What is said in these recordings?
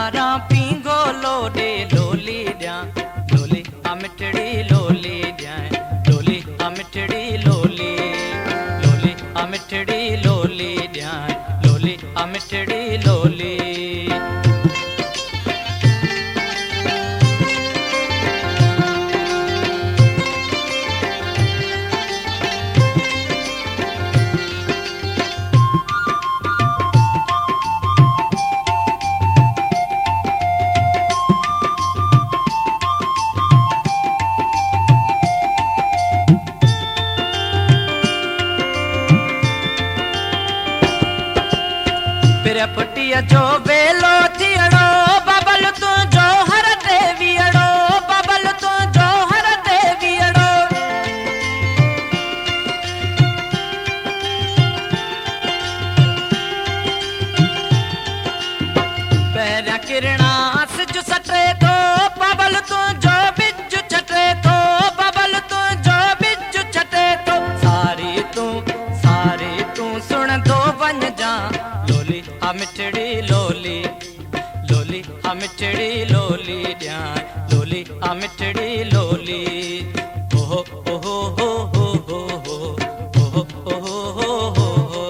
पारा पींगो लोडे लोली ॾियां लोली मिठड़ी लोली ॾियां लोली मिठड़ी लोली लोली मिठड़ी लोली ॾियां लोली मिठड़ी लोली। पुटिया जो वेलो थियड़ो बबल तू जो हर देवियड़ो बबल तू जो हर देवियड़ो पैरा किरणा सिज सटे तो बबल तू जो बिज छटे तो बबल तू जो बिज छटे तो सारी तू सुन दो वन जा लोली मिठड़ी लोली लोली मिठड़ी लोली ॾियां लोली मिठड़ी लोली ओहो ओहो हो हो हो हो ओहो हो हो हो।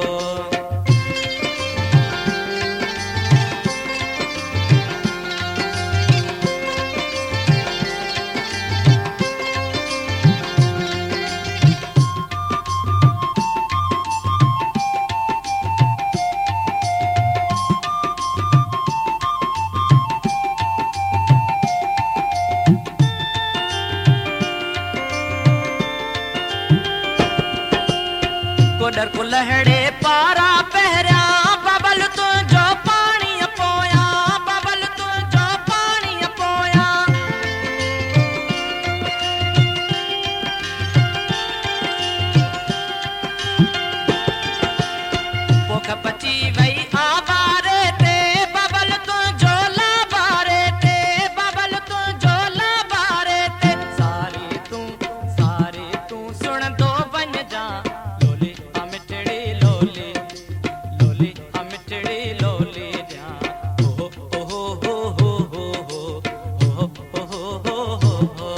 कोडर को लहड़े पारा पहरिया बबल तू जो पानी पोया बबल तू जो पानी पोया पोख पची वई आवारे ते बबल तू जो लाबारे ते बबल तू जो लाबारे ते सारी तू सुन दो वन जा मिठड़ी लोली लोली मिठड़ी लोली ॾियां ओहो ओहो हो हो हो हो ओहो हो हो।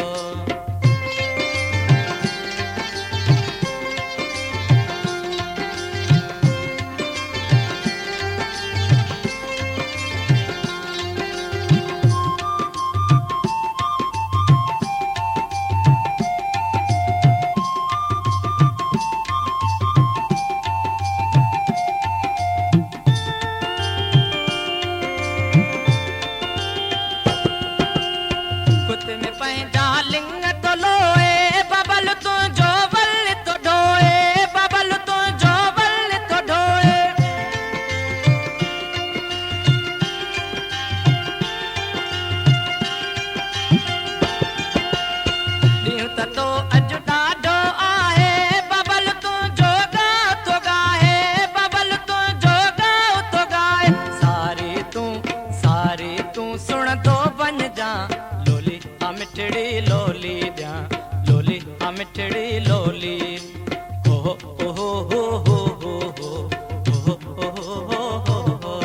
में पैदा लिंग तो लोए बबल तू जो वल तो ढोए बबल तू जो वल तो ढोए ॾींहुं तो अज ॾाढो आहे बबल तू जो ॻाओ तो गाए बबल तू जो ॻाओ तो गाए सारी तू सुन तो वन जा मिठड़ी लोली ॾियां लोली मिठड़ी लोली ओहो ओहो हो हो हो हो ओहो हो हो।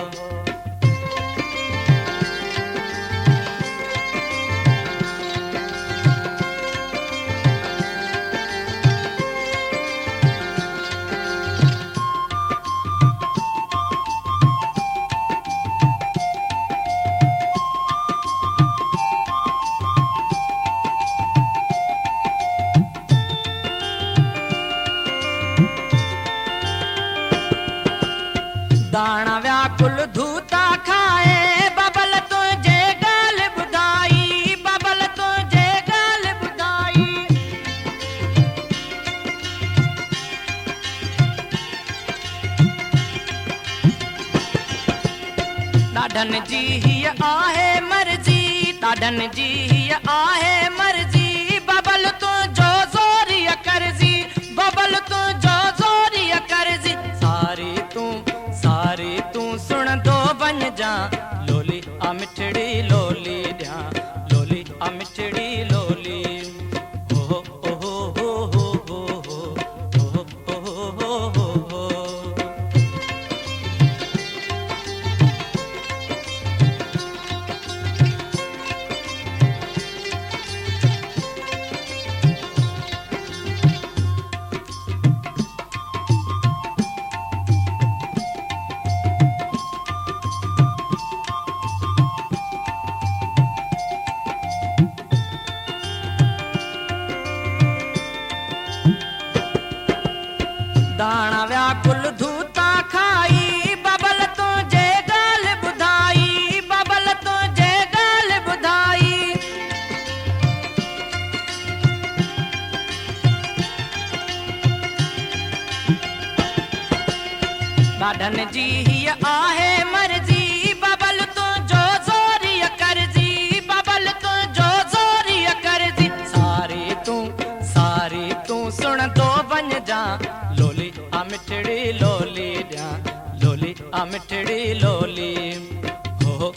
दाणा व्याकुल धूता खाए बबल तुझे गाल बुधाई बबल तुझे गाल बुधाई ॾाढनि जी हीअ आहे मर्जी ॾाढनि जी हीअ आहे मर्जी बबल तुझो ज़ोरी करजी बबल तुझो ज़ोरी करजी सारी तू सुन दो वन जा लोली मिठड़ी लोली ॾियां लोली मिठड़ी लोली ओहो ओहो हो हो हो हो हो हो। दाणा व्याकुल धूता खाई बबल तुझे गाल बुधाई बबल तुझे गाल बुधाई ॾाढन जी हीअ आहे मर्ज़ी बबल तुंहिंजो ज़ोरीअ करजी बबल तुंहिंजो ज़ोरीअ करजी सारी तूं सुणंदो वञजा लोली आ मिठड़ी लोली ॾियां लोली आ मिठड़ी लोली हो